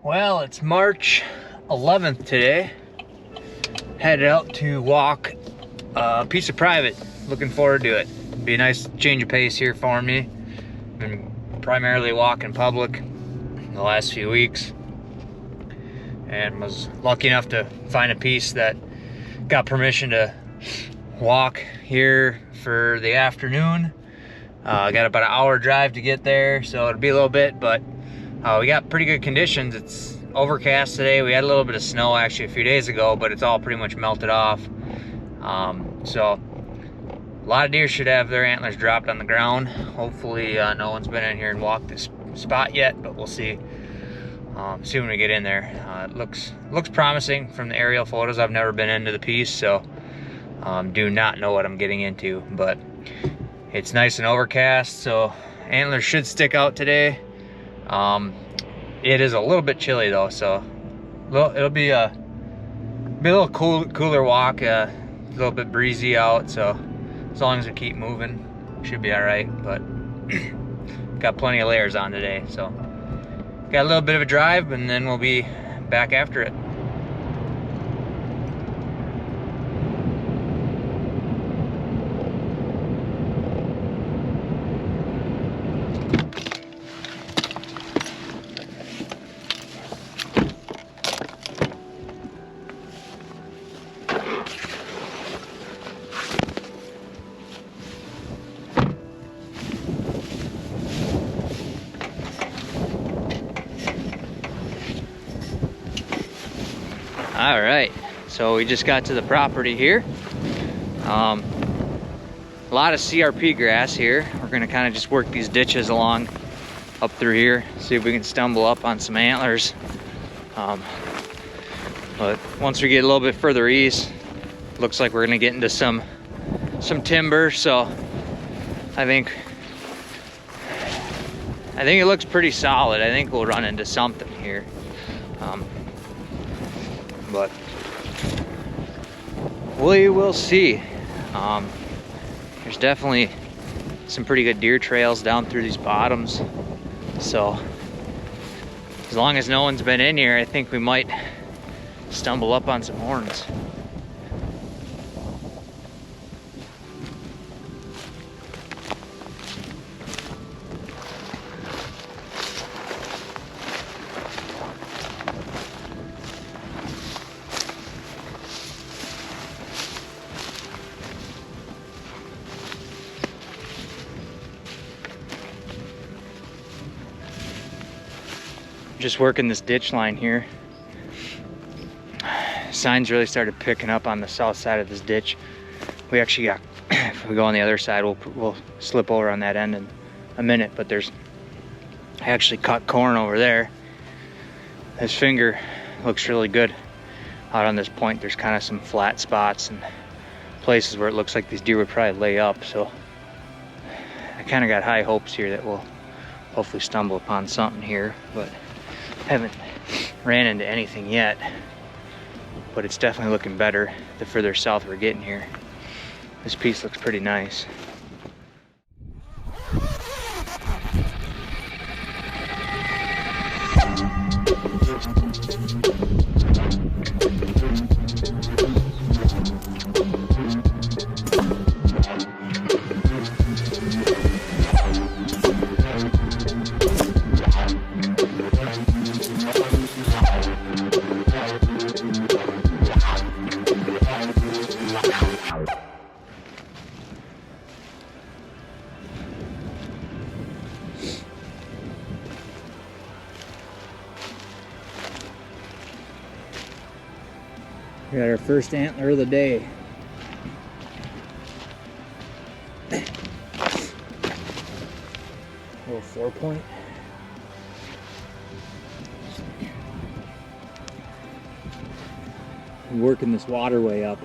Well, it's March 11th today. Headed out to walk a piece of private. Looking forward to it. Be a nice change of pace here for me. Been primarily walking public the last few weeks, and was lucky enough to find a piece that got permission to walk here for the afternoon. I got about an hour drive to get there, so it'll be a little bit, but we got pretty good conditions. It's overcast today. We had a little bit of snow actually a few days ago, but it's all pretty much melted off. So a lot of deer should have their antlers dropped on the ground. Hopefully no one's been in here and walked this spot yet, but we'll see. See when we get in there. It looks promising from the aerial photos. I've never been into the piece, so do not know what I'm getting into, but it's nice and overcast, so antlers should stick out today. It is a little bit chilly though, so it'll be a little cooler walk, a little bit breezy out, so as long as we keep moving, should be all right. But got plenty of layers on today, so got a little bit of a drive, and then we'll be back after it. All right, so we just got to the property here. A lot of CRP grass here. We're gonna kind of just work these ditches along up through here, see if we can stumble up on some antlers. But once we get a little bit further east, looks like we're gonna get into some timber. So I think it looks pretty solid. I think we'll run into something here. But we will see. There's definitely some pretty good deer trails down through these bottoms, so as long as no one's been in here, I think we might stumble up on some horns. Just working this ditch line here. Signs really started picking up on the south side of this ditch. We actually got, if we go on the other side, we'll slip over on that end in a minute, but I actually cut corn over there. This finger looks really good. Out on this point, there's kind of some flat spots and places where it looks like these deer would probably lay up, so I kind of got high hopes here that we'll hopefully stumble upon something here, but haven't ran into anything yet. But it's definitely looking better the further south we're getting here. This piece looks pretty nice. We got our first antler of the day. Little 4-point. Working this waterway up.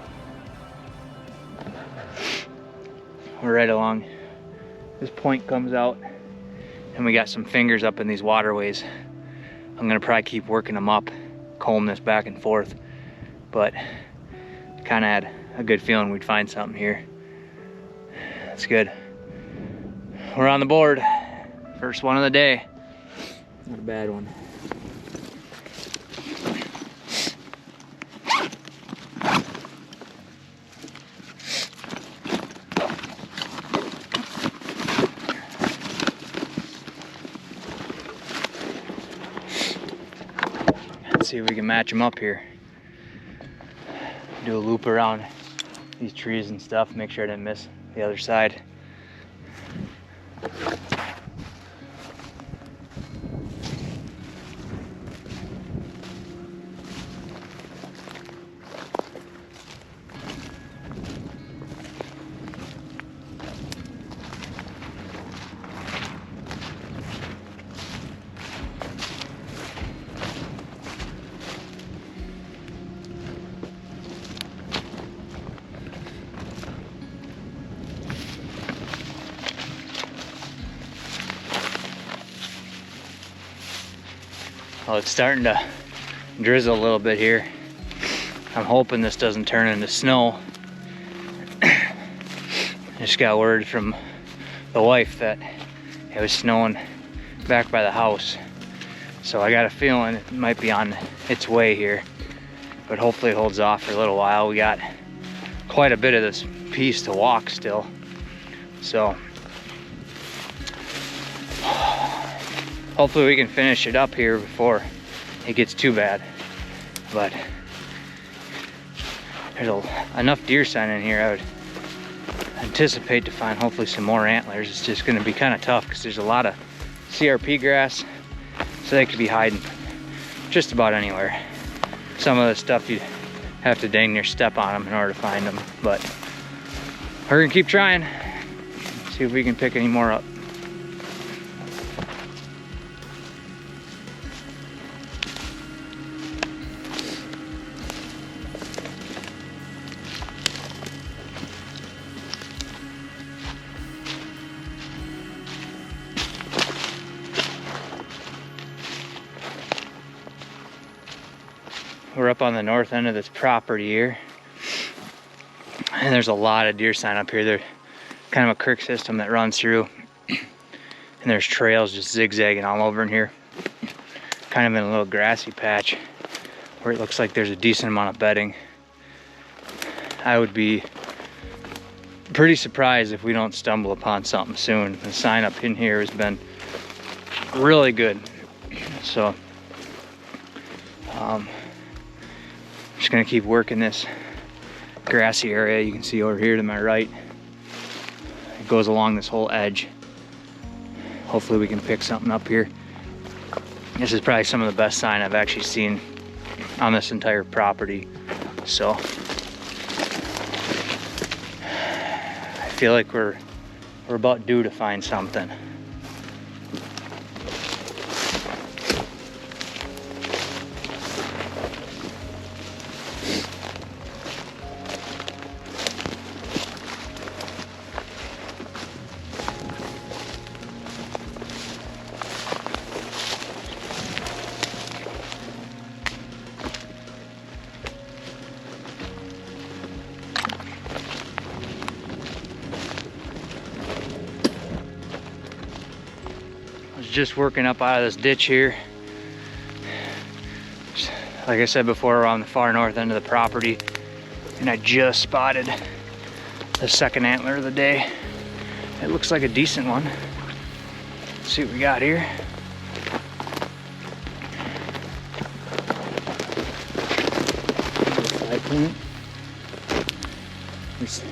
We're right along. This point comes out, and we got some fingers up in these waterways. I'm gonna probably keep working them up, comb this back and forth. But kind of had a good feeling we'd find something here. That's good. We're on the board. First one of the day. Not a bad one. Let's see if we can match them up here. Do a loop around these trees and stuff, make sure I didn't miss the other side. Well, it's starting to drizzle a little bit here. I'm hoping this doesn't turn into snow. I just got word from the wife that it was snowing back by the house. So I got a feeling it might be on its way here. But hopefully it holds off for a little while. We got quite a bit of this piece to walk still. So hopefully we can finish it up here before it gets too bad. But there's enough deer sign in here. I would anticipate to find hopefully some more antlers. It's just going to be kind of tough because there's a lot of CRP grass, so they could be hiding just about anywhere. Some of the stuff you'd have to dang near step on them in order to find them, but we're gonna keep trying. See if we can pick any more up. We're up on the north end of this property here, and there's a lot of deer sign up here. They're kind of a creek system that runs through, and there's trails just zigzagging all over in here, kind of in a little grassy patch where it looks like there's a decent amount of bedding. I would be pretty surprised if we don't stumble upon something soon. The sign up in here has been really good, so just gonna keep working this grassy area. You can see over here to my right, it goes along this whole edge. Hopefully we can pick something up here. This is probably some of the best sign I've actually seen on this entire property. So I feel like we're about due to find something. Just working up out of this ditch here. Like I said before, we're on the far north end of the property, and I just spotted the second antler of the day. It looks like a decent one. Let's see what we got here. There's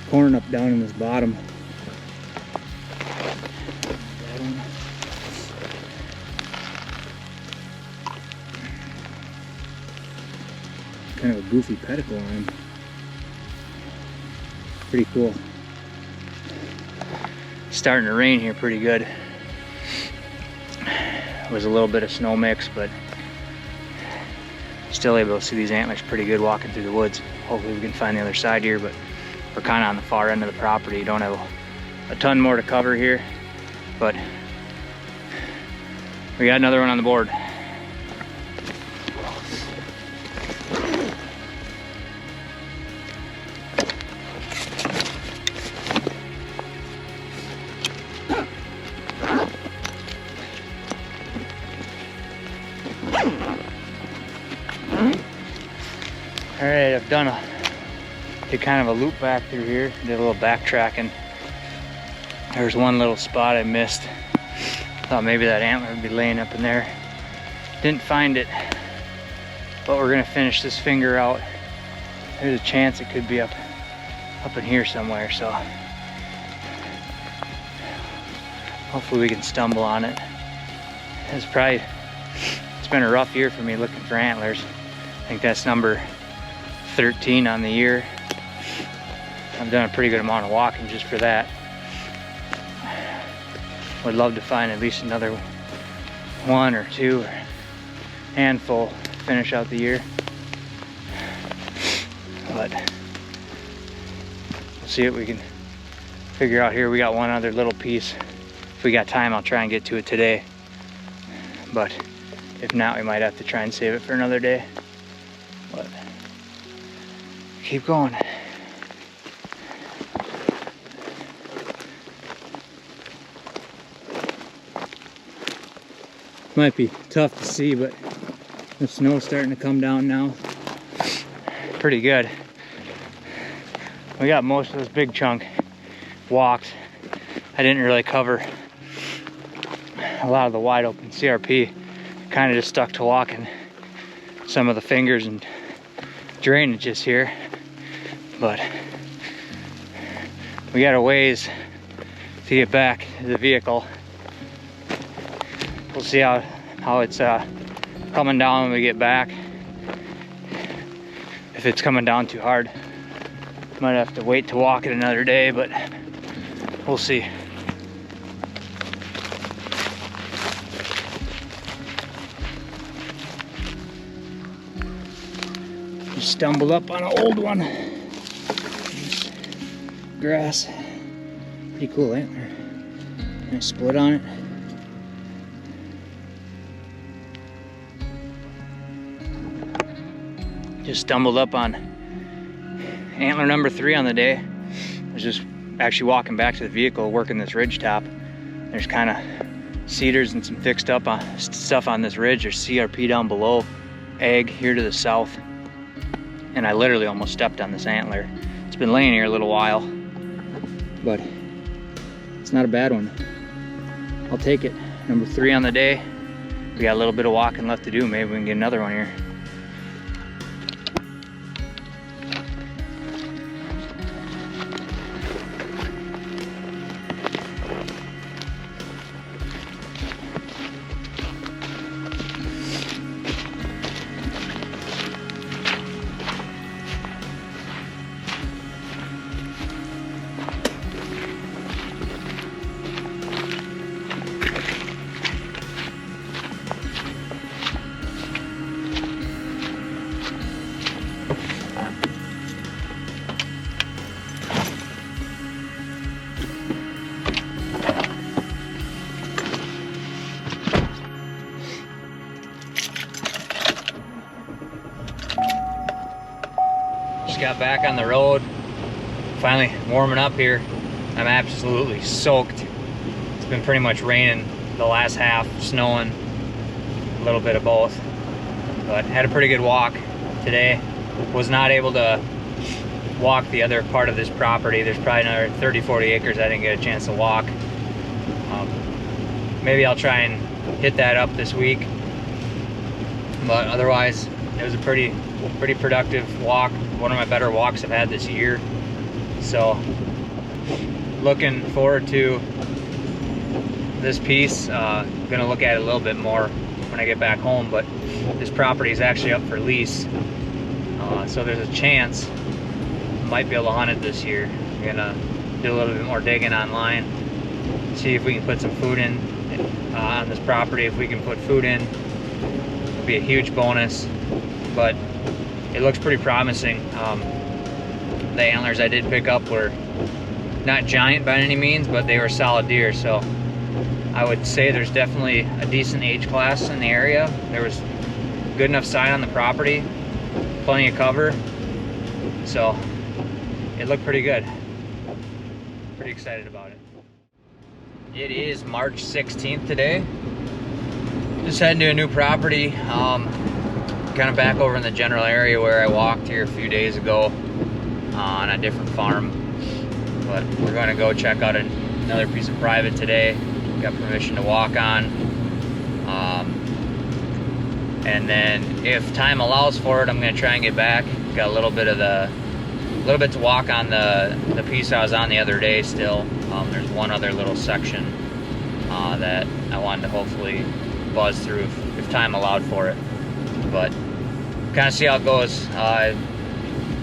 corn up down in this bottom. Kind of a goofy pedicle on him. Pretty cool. Starting to rain here pretty good. It was a little bit of snow mix, but still able to see these antlers pretty good walking through the woods. Hopefully we can find the other side here, but we're kind of on the far end of the property. Don't have a ton more to cover here, but we got another one on the board. All right, I've did kind of a loop back through here, did a little backtracking. There's one little spot I missed. Thought maybe that antler would be laying up in there. Didn't find it. but we're gonna finish this finger out. There's a chance it could be up in here somewhere, so hopefully we can stumble on it. It's been a rough year for me looking for antlers. I think that's number 13 on the year. I've done a pretty good amount of walking just for that. Would love to find at least another one or two or handful to finish out the year. But we'll see what we can figure out here. We got one other little piece. If we got time, I'll try and get to it today. But if not, we might have to try and save it for another day. But keep going. Might be tough to see, but the snow's starting to come down now. Pretty good. We got most of those big chunk walks. I didn't really cover a lot of the wide open CRP. Kind of just stuck to walking some of the fingers and drainages here, but we got a ways to get back to the vehicle. We'll see how it's coming down when we get back. If it's coming down too hard, might have to wait to walk it another day, but we'll see. Just stumbled up on an old one. Grass. Pretty cool antler. Nice split on it. Just stumbled up on antler number 3 on the day. I was just actually walking back to the vehicle, working this ridge top. There's kind of cedars and some thick stuff on this ridge. There's CRP down below, egg here to the south. And I literally almost stepped on this antler. It's been laying here a little while, but it's not a bad one. I'll take it. Number 3 on the day. We got a little bit of walking left to do. Maybe we can get another one here. Got back on the road, finally warming up here. I'm absolutely soaked. It's been pretty much raining the last half, snowing, a little bit of both, but had a pretty good walk today. Was not able to walk the other part of this property. There's probably another 30-40 acres I didn't get a chance to walk. Maybe I'll try and hit that up this week, but otherwise it was a pretty productive walk. One of my better walks I've had this year. So looking forward to this piece. Gonna look at it a little bit more when I get back home, but this property is actually up for lease. So there's a chance I might be able to hunt it this year. I'm gonna do a little bit more digging online, see if we can put some food in on this property. If we can put food in, it'd be a huge bonus, but it looks pretty promising. The antlers I did pick up were not giant by any means, but they were solid deer, so I would say there's definitely a decent age class in the area. There was good enough sign on the property, plenty of cover, so it looked pretty good. Pretty excited about it. It is March 16th today. Just heading to a new property. Kind of back over in the general area where I walked here a few days ago on a different farm, but we're going to go check out another piece of private today. Got permission to walk on. And then if time allows for it, I'm gonna try and get back. Got a little bit to walk on the piece I was on the other day still. There's one other little section that I wanted to hopefully buzz through if time allowed for it. But kind of see how it goes.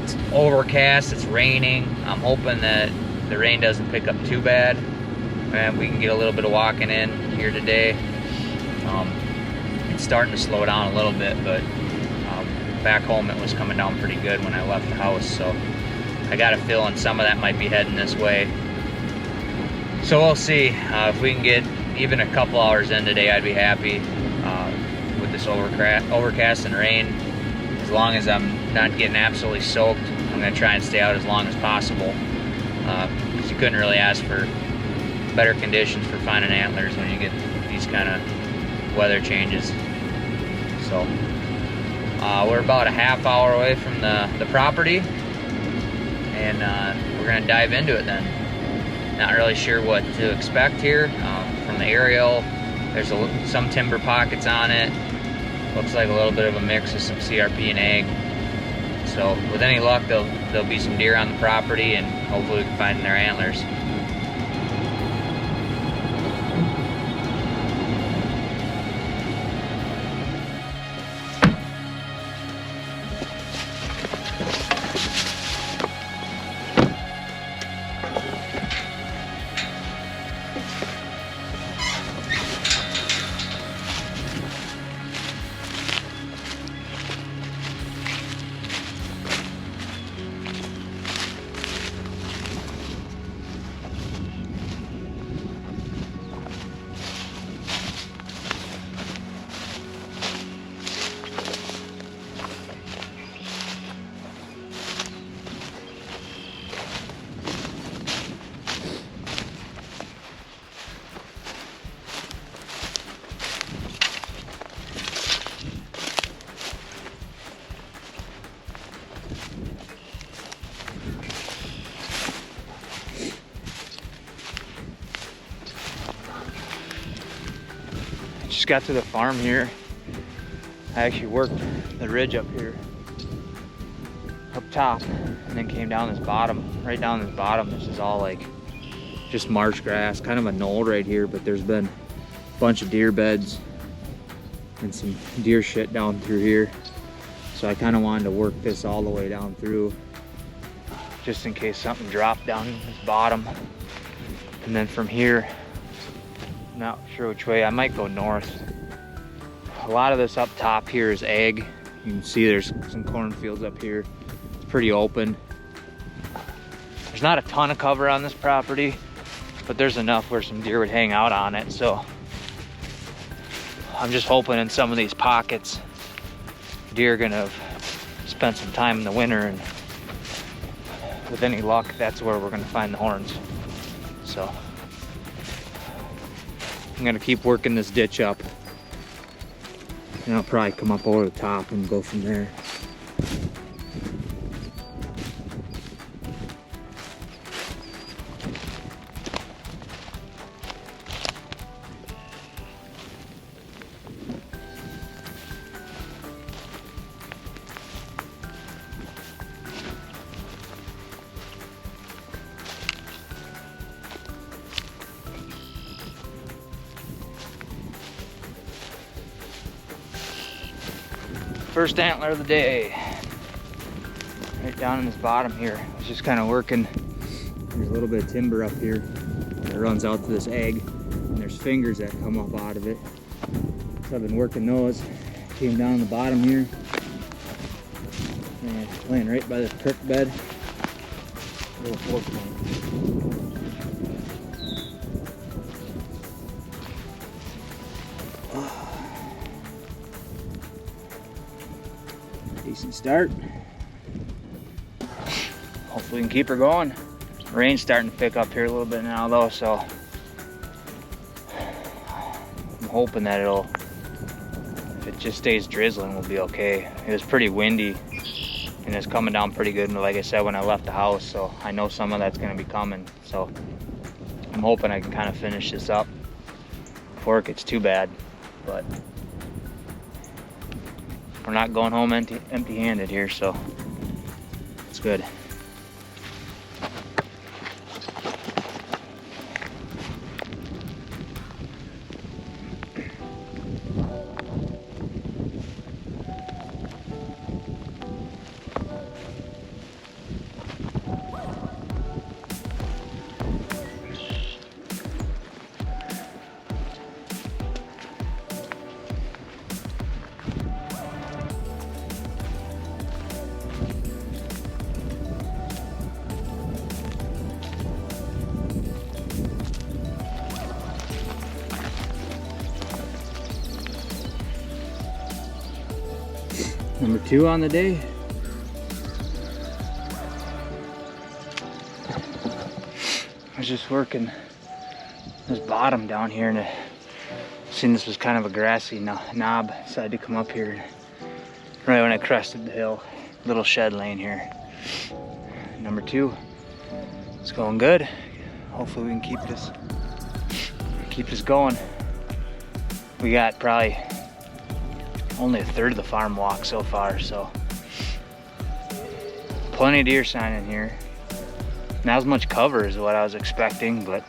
It's overcast, it's raining. I'm hoping that the rain doesn't pick up too bad and we can get a little bit of walking in here today. It's starting to slow down a little bit, but back home it was coming down pretty good when I left the house, so I got a feeling some of that might be heading this way. So we'll see. If we can get even a couple hours in today, I'd be happy with this overcast and rain. As long as I'm not getting absolutely soaked, I'm going to try and stay out as long as possible, because you couldn't really ask for better conditions for finding antlers when you get these kind of weather changes. So we're about a half hour away from the property, and we're going to dive into it then. Not really sure what to expect here. From the aerial, there's some timber pockets on it. Looks like a little bit of a mix of some CRP and ag. So with any luck, there'll be some deer on the property, and hopefully we can find their antlers. Just got to the farm here. I actually worked the ridge up here, up top, and then came down this bottom. Right down this bottom, this is all like just marsh grass, kind of a knoll right here, but there's been a bunch of deer beds and some deer shit down through here. So I kind of wanted to work this all the way down through, just in case something dropped down this bottom. And then from here, not sure which way, I might go north. A lot of this up top here is ag. You can see there's some cornfields up here. It's pretty open. There's not a ton of cover on this property, but there's enough where some deer would hang out on it. So I'm just hoping in some of these pockets, deer are gonna spend some time in the winter, and with any luck, that's where we're gonna find the horns. So I'm gonna keep working this ditch up, and I'll probably come up over the top and go from there. First antler of the day, right down in this bottom here. I was just kind of working. There's a little bit of timber up here that runs out to this egg, and there's fingers that come up out of it. So I've been working those. Came down the bottom here, and it's laying right by this creek bed. Little 4-point. Decent start. Hopefully we can keep her going. Rain's starting to pick up here a little bit now though, so I'm hoping that if it just stays drizzling, we'll be okay. It was pretty windy and it's coming down pretty good, like I said, when I left the house, so I know some of that's gonna be coming. So I'm hoping I can kind of finish this up before it gets too bad, but we're not going home empty-handed here, so it's good. Number 2 on the day. I was just working this bottom down here, and I seen this was kind of a grassy knob. Decided to come up here right when I crested the hill. Little shed lane here. Number 2. It's going good. Hopefully we can keep this going. We got probably only a third of the farm walk so far, so plenty of deer sign in here. Not as much cover as what I was expecting, but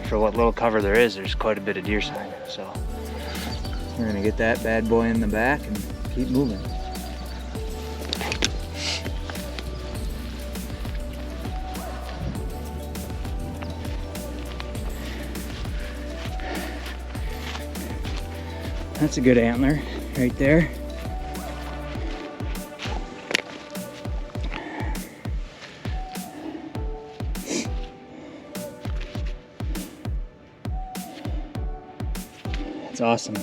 for what little cover there is, there's quite a bit of deer sign. So we're gonna get that bad boy in the back and keep moving. That's a good antler right there. That's awesome.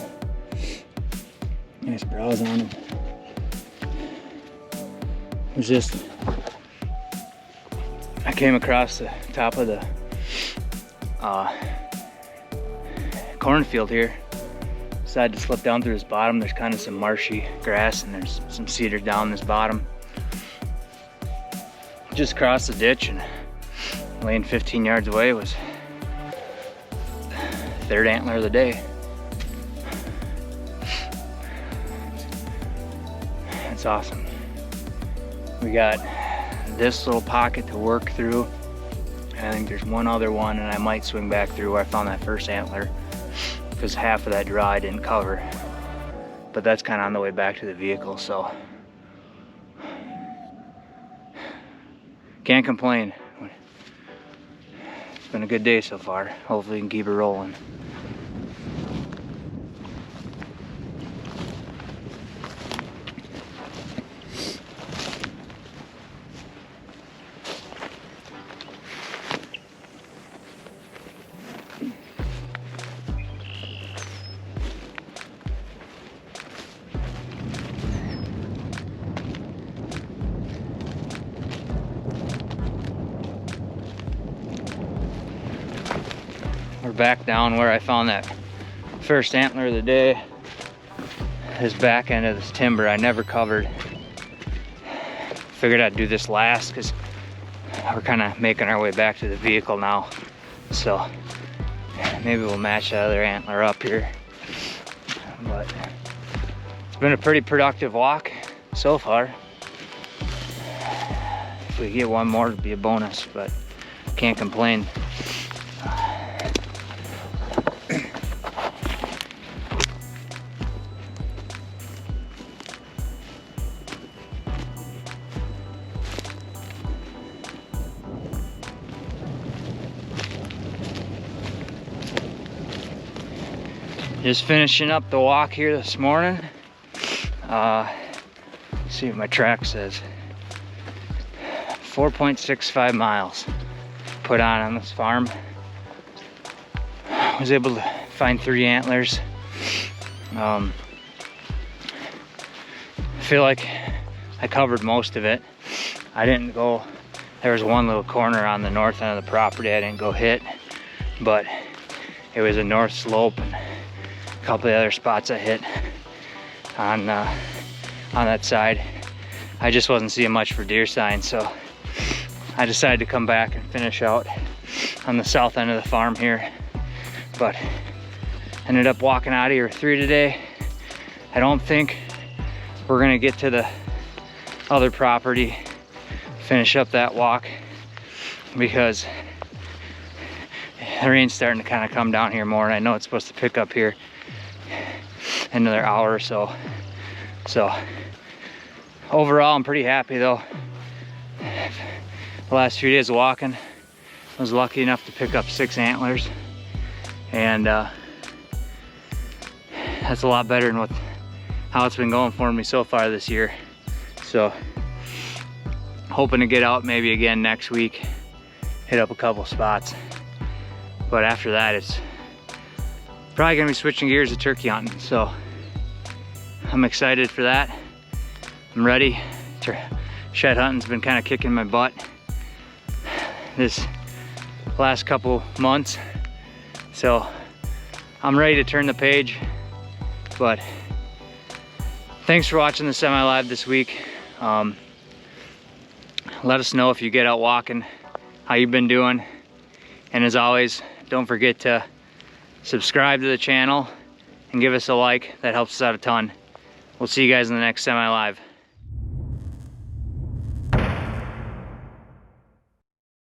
Nice browse on him. It was just, I came across the top of the cornfield here. Decided to slip down through this bottom. There's kind of some marshy grass and there's some cedar down this bottom. Just crossed the ditch, and laying 15 yards away was third antler of the day. It's awesome. We got this little pocket to work through. I think there's one other one, and I might swing back through where I found that first antler, because half of that draw I didn't cover. But that's kind of on the way back to the vehicle, so can't complain. It's been a good day so far. Hopefully we can keep it rolling. We're back down where I found that first antler of the day. This back end of this timber I never covered. Figured I'd do this last because we're kind of making our way back to the vehicle now. So maybe we'll match that other antler up here. But it's been a pretty productive walk so far. If we get one more, it'd be a bonus, but can't complain. Just finishing up the walk here this morning. Let's see what my track says. 4.65 miles put on this farm. Was able to find 3 antlers. I feel like I covered most of it. I didn't go, there was one little corner on the north end of the property I didn't go hit, but it was a north slope, and a couple of other spots I hit on that side. I just wasn't seeing much for deer sign, so I decided to come back and finish out on the south end of the farm here. But ended up walking out of here with 3 today. I don't think we're gonna get to the other property, finish up that walk, because the rain's starting to kind of come down here more, and I know it's supposed to pick up here in another hour or so. So overall, I'm pretty happy though. The last few days of walking, I was lucky enough to pick up 6 antlers, and that's a lot better than how it's been going for me so far this year. So hoping to get out maybe again next week, hit up a couple spots. But after that, it's probably gonna be switching gears to turkey hunting. So I'm excited for that. I'm ready. Shed hunting's been kind of kicking my butt this last couple months. So I'm ready to turn the page. But thanks for watching the semi-live this week. Let us know if you get out walking, how you've been doing. And as always, don't forget to subscribe to the channel and give us a like. That helps us out a ton. We'll see you guys in the next semi-live.